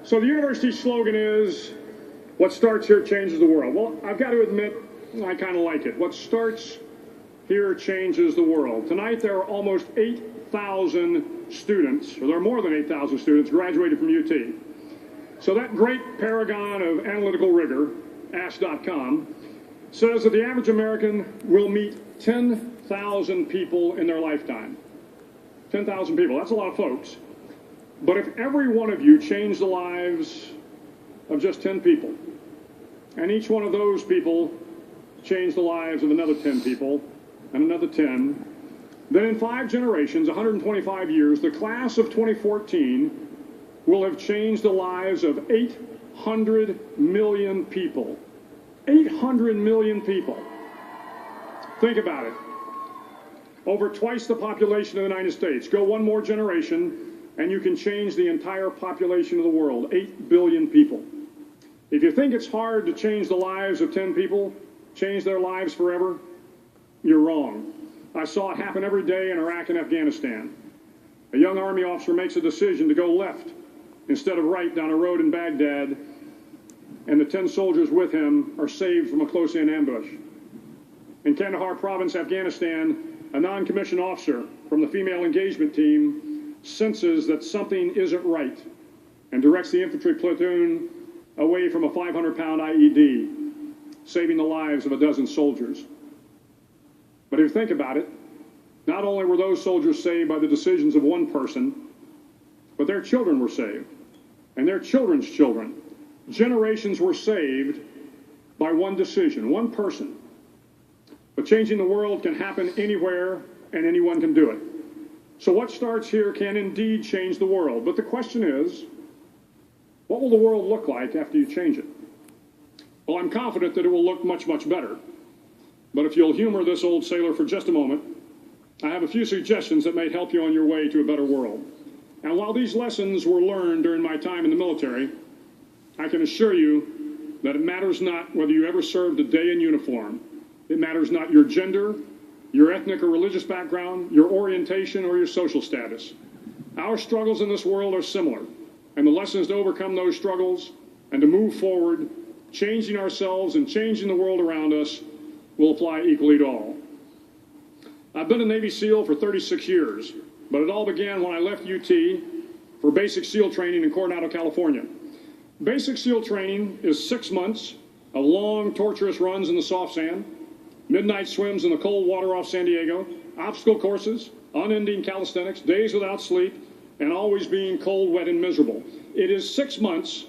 So the university slogan is, what starts here changes the world. Well, I've got to admit, I kind of like it. What starts here changes the world. Tonight there are almost 8,000 students, or there are more than 8,000 students graduated from UT. So that great paragon of analytical rigor, Ask.com, says that the average American will meet 10,000 people in their lifetime. 10,000 people, that's a lot of folks. But if every one of you changed the lives of just 10 people, and each one of those people changed the lives of another 10 people, and another 10, then in 5 generations, 125 years, the class of 2014 will have changed the lives of 800 million people. 800 million people. Think about it. Over twice the population of the United States. Go one more generation, and you can change the entire population of the world, 8 billion people. If you think it's hard to change the lives of 10 people, change their lives forever, you're wrong. I saw it happen every day in Iraq and Afghanistan. A young Army officer makes a decision to go left instead of right down a road in Baghdad, and the 10 soldiers with him are saved from a close-in ambush. In Kandahar province, Afghanistan, a non-commissioned officer from the female engagement team senses that something isn't right and directs the infantry platoon away from a 500-pound IED, saving the lives of a dozen soldiers. But if you think about it, not only were those soldiers saved by the decisions of one person, but their children were saved, and their children's children. Generations were saved by one decision, one person. But changing the world can happen anywhere, and anyone can do it. So what starts here can indeed change the world. But the question is, what will the world look like after you change it? Well, I'm confident that it will look much, much better. But if you'll humor this old sailor for just a moment, I have a few suggestions that may help you on your way to a better world. And while these lessons were learned during my time in the military, I can assure you that it matters not whether you ever served a day in uniform. It matters not your gender, your ethnic or religious background, your orientation, or your social status. Our struggles in this world are similar, and the lessons to overcome those struggles and to move forward, changing ourselves and changing the world around us, will apply equally to all. I've been a Navy SEAL for 36 years, but it all began when I left UT for basic SEAL training in Coronado, California. Basic SEAL training is 6 months of long, torturous runs in the soft sand, midnight swims in the cold water off San Diego, obstacle courses, unending calisthenics, days without sleep, and always being cold, wet, and miserable. It is 6 months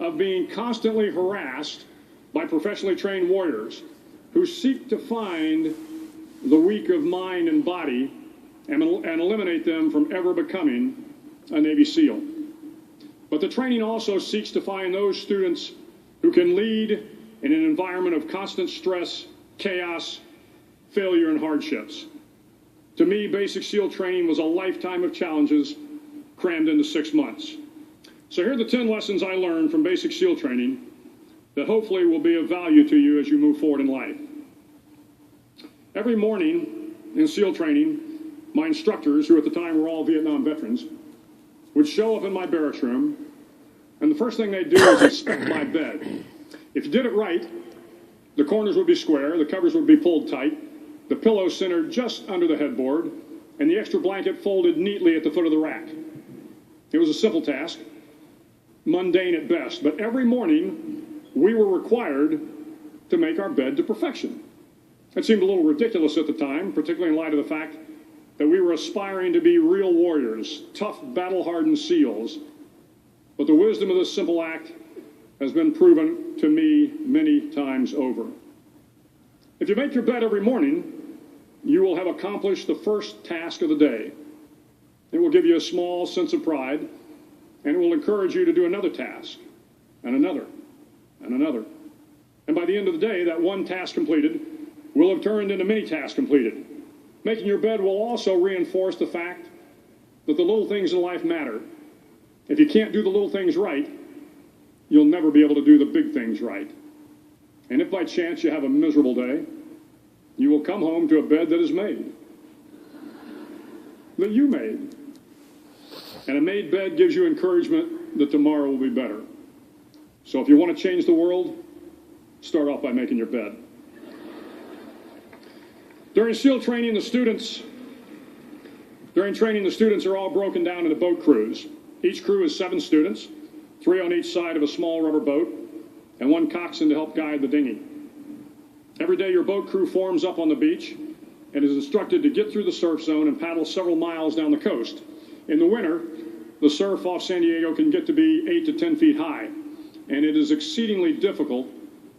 of being constantly harassed by professionally trained warriors who seek to find the weak of mind and body and eliminate them from ever becoming a Navy SEAL. But the training also seeks to find those students who can lead in an environment of constant stress, chaos, failure, and hardships. To me, basic SEAL training was a lifetime of challenges crammed into 6 months. So here are the 10 lessons I learned from basic SEAL training that hopefully will be of value to you as you move forward in life. Every morning in SEAL training, my instructors, who at the time were all Vietnam veterans, would show up in my barracks room, and the first thing they'd do is inspect my bed. If you did it right, the corners would be square, the covers would be pulled tight, the pillow centered just under the headboard, and the extra blanket folded neatly at the foot of the rack. It was a simple task, mundane at best, but every morning we were required to make our bed to perfection. It seemed a little ridiculous at the time, particularly in light of the fact that we were aspiring to be real warriors, tough, battle-hardened SEALs. But the wisdom of this simple act has been proven to me many times over. If you make your bed every morning, you will have accomplished the first task of the day. It will give you a small sense of pride, and it will encourage you to do another task, and another, and another. And by the end of the day, that one task completed will have turned into many tasks completed. Making your bed will also reinforce the fact that the little things in life matter. If you can't do the little things right, you'll never be able to do the big things right. And if by chance you have a miserable day, you will come home to a bed that is made, that you made. And a made bed gives you encouragement that tomorrow will be better. So if you want to change the world, start off by making your bed. During SEAL training, the students are all broken down into boat crews. Each crew is 7 students, 3 on each side of a small rubber boat, and 1 coxswain to help guide the dinghy. Every day, your boat crew forms up on the beach and is instructed to get through the surf zone and paddle several miles down the coast. In the winter, the surf off San Diego can get to be 8 to 10 feet high, and it is exceedingly difficult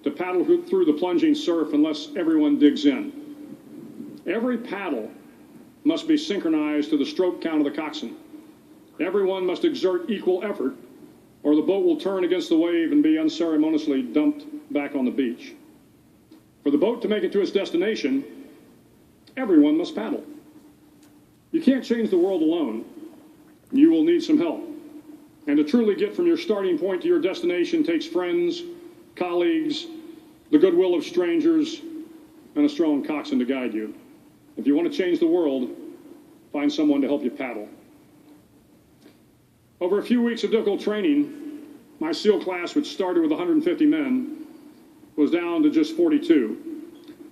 to paddle through the plunging surf unless everyone digs in. Every paddle must be synchronized to the stroke count of the coxswain. Everyone must exert equal effort, or the boat will turn against the wave and be unceremoniously dumped back on the beach. For the boat to make it to its destination, everyone must paddle. You can't change the world alone. You will need some help. And to truly get from your starting point to your destination takes friends, colleagues, the goodwill of strangers, and a strong coxswain to guide you. If you want to change the world, find someone to help you paddle. Over a few weeks of difficult training, my SEAL class, which started with 150 men, was down to just 42.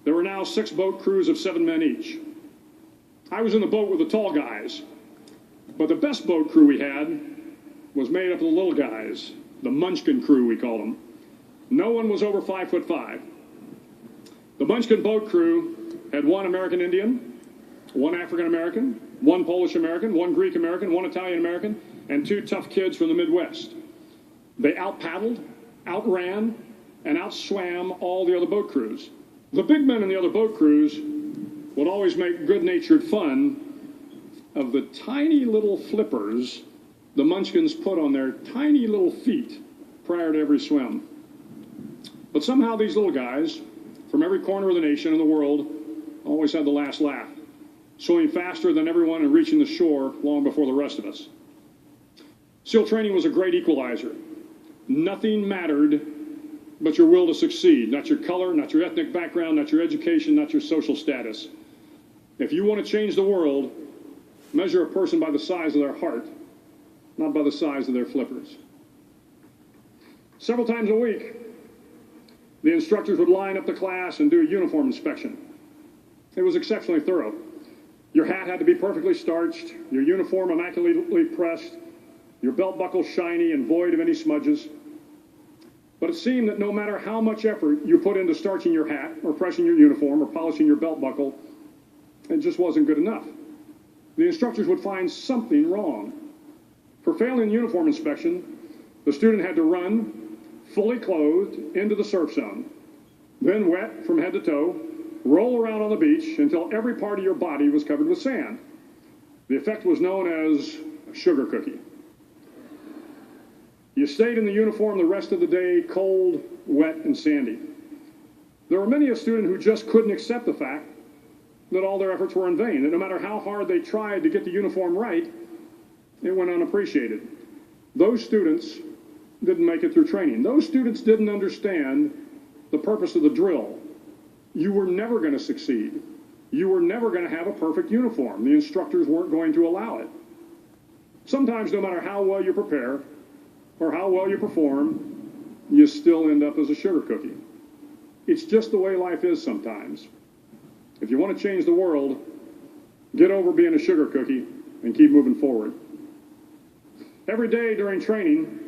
There were now 6 boat crews of 7 men each. I was in the boat with the tall guys, but the best boat crew we had was made up of the little guys, the Munchkin crew, we called them. No one was over 5'5". The Munchkin boat crew had 1 American Indian, 1 African American, 1 Polish American, 1 Greek American, 1 Italian American, and 2 tough kids from the Midwest. They out-paddled, outran, and outswam all the other boat crews. The big men in the other boat crews would always make good-natured fun of the tiny little flippers the Munchkins put on their tiny little feet prior to every swim. But somehow these little guys, from every corner of the nation and the world, always had the last laugh, swimming faster than everyone and reaching the shore long before the rest of us. SEAL training was a great equalizer. Nothing mattered but your will to succeed, not your color, not your ethnic background, not your education, not your social status. If you want to change the world, measure a person by the size of their heart, not by the size of their flippers. Several times a week, the instructors would line up the class and do a uniform inspection. It was exceptionally thorough. Your hat had to be perfectly starched, your uniform immaculately pressed, your belt buckle shiny and void of any smudges. But it seemed that no matter how much effort you put into starching your hat or pressing your uniform or polishing your belt buckle, it just wasn't good enough. The instructors would find something wrong. For failing the uniform inspection, the student had to run, fully clothed, into the surf zone, then wet from head to toe, roll around on the beach until every part of your body was covered with sand. The effect was known as a sugar cookie. You stayed in the uniform the rest of the day, cold, wet, and sandy. There were many a student who just couldn't accept the fact that all their efforts were in vain, that no matter how hard they tried to get the uniform right, it went unappreciated. Those students didn't make it through training. Those students didn't understand the purpose of the drill. You were never going to succeed. You were never going to have a perfect uniform. The instructors weren't going to allow it. Sometimes, no matter how well you prepare or how well you perform, you still end up as a sugar cookie. It's just the way life is sometimes. If you want to change the world, get over being a sugar cookie and keep moving forward. Every day during training,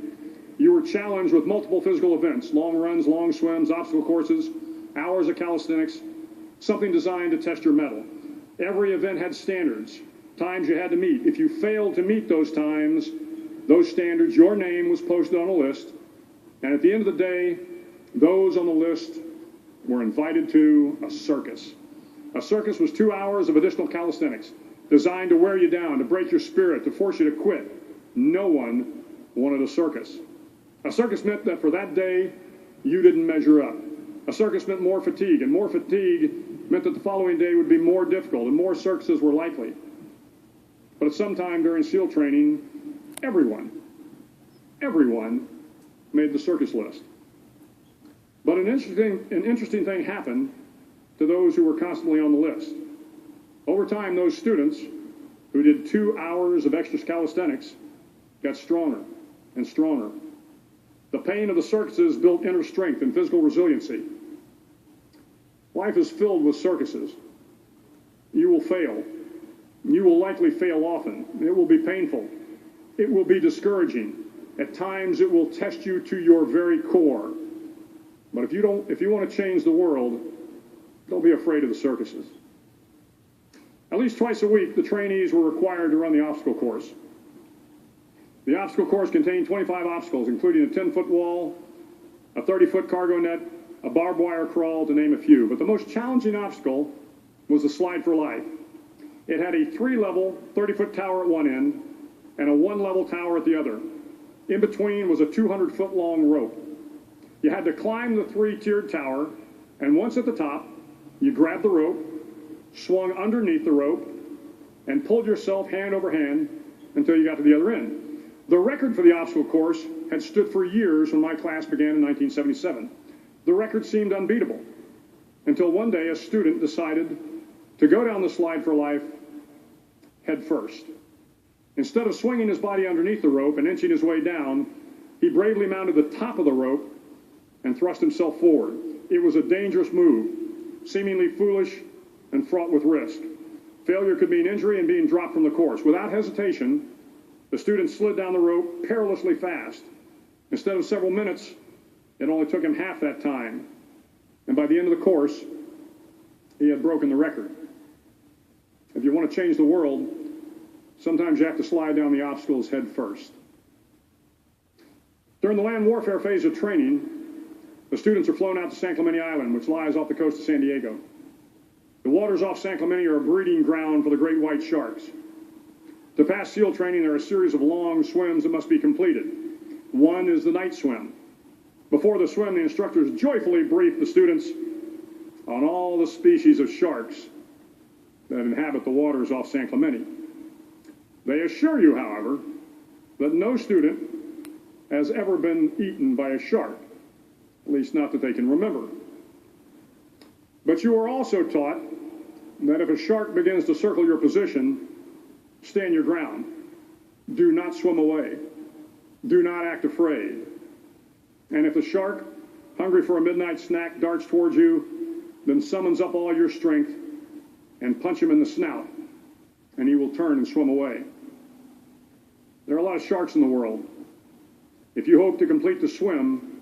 you were challenged with multiple physical events, long runs, long swims, obstacle courses, hours of calisthenics, something designed to test your mettle. Every event had standards, times you had to meet. If you failed to meet those times, those standards, your name was posted on a list, and at the end of the day, those on the list were invited to a circus. A circus was 2 hours of additional calisthenics, designed to wear you down, to break your spirit, to force you to quit. No one wanted a circus. A circus meant that for that day, you didn't measure up. A circus meant more fatigue, and more fatigue meant that the following day would be more difficult, and more circuses were likely. But at some time during SEAL training, everyone made the circus list. But an interesting thing happened to those who were constantly on the list. Over time, those students who did 2 hours of extra calisthenics got stronger and stronger. The pain of the circuses built inner strength and physical resiliency. Life is filled with circuses. You will fail. You will likely fail often. It will be painful. It will be discouraging. At times it will test you to your very core. But if you want to change the world, don't be afraid of the circuses. At least twice a week, the trainees were required to run the obstacle course. The obstacle course contained 25 obstacles, including a 10-foot wall, a 30-foot cargo net, a barbed wire crawl, to name a few. But the most challenging obstacle was the slide for life. It had a 3-level, 30-foot tower at one end and a 1-level tower at the other. In between was a 200-foot-long rope. You had to climb the 3-tiered tower, and once at the top, you grabbed the rope, swung underneath the rope, and pulled yourself hand over hand until you got to the other end. The record for the obstacle course had stood for years when my class began in 1977. The record seemed unbeatable until one day a student decided to go down the slide for life head first. Instead of swinging his body underneath the rope and inching his way down, he bravely mounted the top of the rope and thrust himself forward. It was a dangerous move, seemingly foolish and fraught with risk. Failure could mean injury and being dropped from the course. Without hesitation, the student slid down the rope perilously fast. Instead of several minutes, it only took him half that time. And by the end of the course, he had broken the record. If you want to change the world, sometimes you have to slide down the obstacles head first. During the land warfare phase of training, the students are flown out to San Clemente Island, which lies off the coast of San Diego. The waters off San Clemente are a breeding ground for the great white sharks. To pass SEAL training, there are a series of long swims that must be completed. One is the night swim. Before the swim, the instructors joyfully brief the students on all the species of sharks that inhabit the waters off San Clemente. They assure you, however, that no student has ever been eaten by a shark, at least not that they can remember. But you are also taught that if a shark begins to circle your position, stand your ground. Do not swim away. Do not act afraid. And if the shark, hungry for a midnight snack, darts towards you, then summons up all your strength and punch him in the snout, and he will turn and swim away. There are a lot of sharks in the world. If you hope to complete the swim,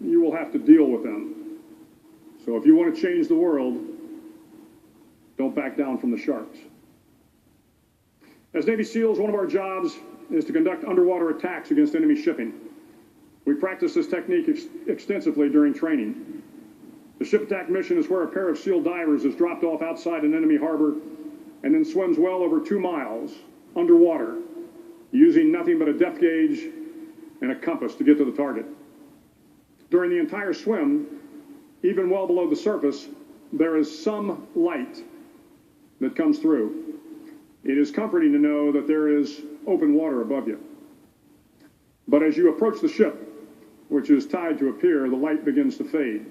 you will have to deal with them. So if you want to change the world, don't back down from the sharks. As Navy SEALs, one of our jobs is to conduct underwater attacks against enemy shipping. We practice this technique extensively during training. The ship attack mission is where a pair of SEAL divers is dropped off outside an enemy harbor and then swims well over 2 miles underwater, using nothing but a depth gauge and a compass to get to the target. During the entire swim, even well below the surface, there is some light that comes through. It is comforting to know that there is open water above you. But as you approach the ship, which is tied to a pier, the light begins to fade.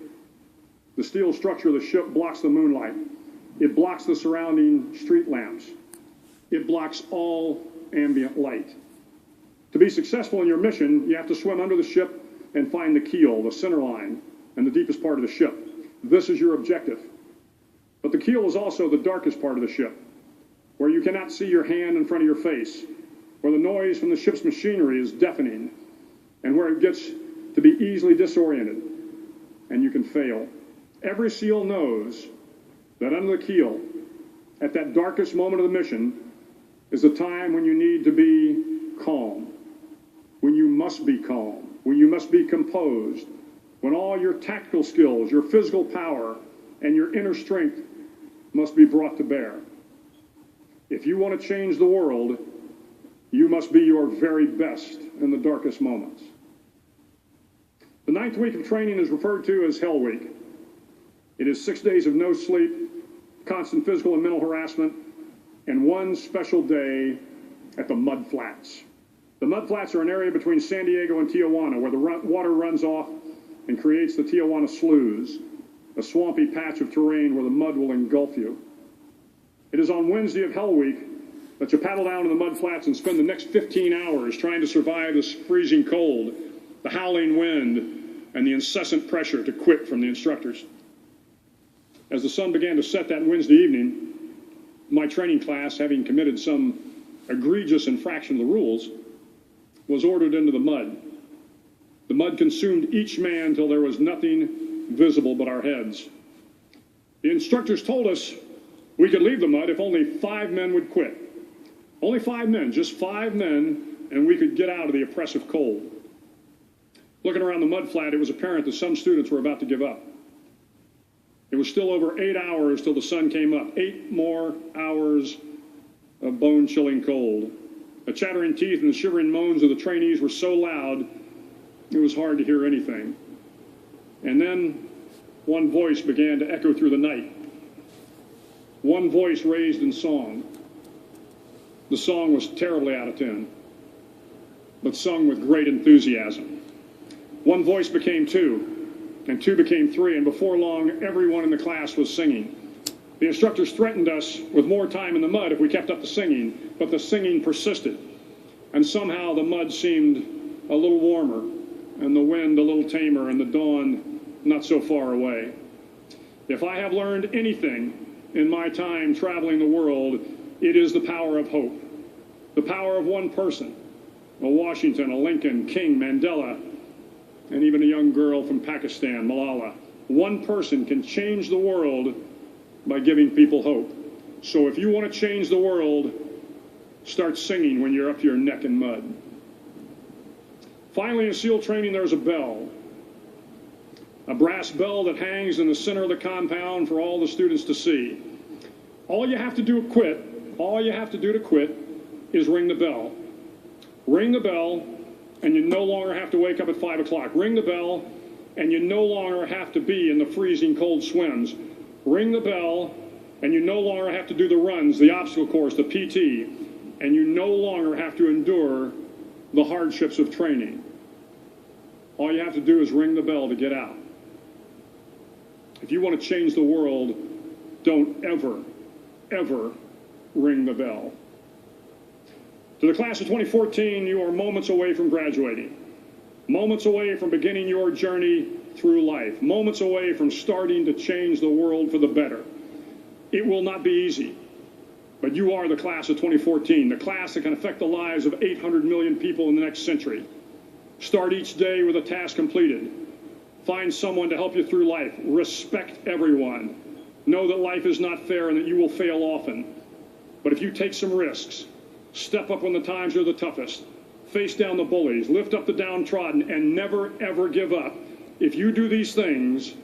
The steel structure of the ship blocks the moonlight. It blocks the surrounding street lamps. It blocks all ambient light. To be successful in your mission, you have to swim under the ship and find the keel, the center line, and the deepest part of the ship. This is your objective. But the keel is also the darkest part of the ship, where you cannot see your hand in front of your face, where the noise from the ship's machinery is deafening, and where it gets to be easily disoriented, and you can fail. Every SEAL knows that under the keel, at that darkest moment of the mission, is the time when you need to be calm, when you must be calm, when you must be composed, when all your tactical skills, your physical power, and your inner strength must be brought to bear. If you want to change the world, you must be your very best in the darkest moments. The 9th week of training is referred to as Hell Week. It is 6 days of no sleep, constant physical and mental harassment, and one special day at the Mud Flats. The Mud Flats are an area between San Diego and Tijuana where the water runs off and creates the Tijuana Sloughs, a swampy patch of terrain where the mud will engulf you. It is on Wednesday of Hell Week that you paddle down to the mud flats and spend the next 15 hours trying to survive this freezing cold, the howling wind, and the incessant pressure to quit from the instructors. As the sun began to set that Wednesday evening, my training class, having committed some egregious infraction of the rules, was ordered into the mud. The mud consumed each man till there was nothing visible but our heads. The instructors told us we could leave the mud if only 5 men would quit. Only 5 men, just 5 men, and we could get out of the oppressive cold. Looking around the mud flat, it was apparent that some students were about to give up. It was still over 8 hours till the sun came up. 8 more hours of bone-chilling cold. The chattering teeth and the shivering moans of the trainees were so loud, it was hard to hear anything. And then one voice began to echo through the night. One voice raised in song. The song was terribly out of tune, but sung with great enthusiasm. One voice became 2, and 2 became 3, and before long, everyone in the class was singing. The instructors threatened us with more time in the mud if we kept up the singing, but the singing persisted, and somehow the mud seemed a little warmer, and the wind a little tamer, and the dawn not so far away. If I have learned anything in my time traveling the world, it is the power of hope. The power of one person, a Washington, a Lincoln, King, Mandela, and even a young girl from Pakistan, Malala. One person can change the world by giving people hope. So if you want to change the world, start singing when you're up to your neck in mud. Finally, in SEAL training, there's a bell. A brass bell that hangs in the center of the compound for all the students to see. All you have to do to quit is ring the bell. Ring the bell, and you no longer have to wake up at 5 o'clock. Ring the bell, and you no longer have to be in the freezing cold swims. Ring the bell, and you no longer have to do the runs, the obstacle course, the PT, and you no longer have to endure the hardships of training. All you have to do is ring the bell to get out. If you want to change the world, don't ever, ever ring the bell. To the class of 2014, you are moments away from graduating, moments away from beginning your journey through life, moments away from starting to change the world for the better. It will not be easy, but you are the class of 2014, the class that can affect the lives of 800 million people in the next century. Start each day with a task completed. Find someone to help you through life. Respect everyone. Know that life is not fair and that you will fail often. But if you take some risks, step up when the times are the toughest, face down the bullies, lift up the downtrodden, and never, ever give up. If you do these things,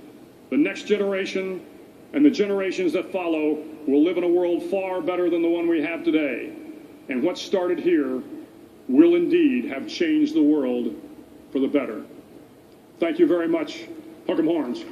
the next generation and the generations that follow will live in a world far better than the one we have today. And what started here will indeed have changed the world for the better. Thank you very much. Hook 'em horns.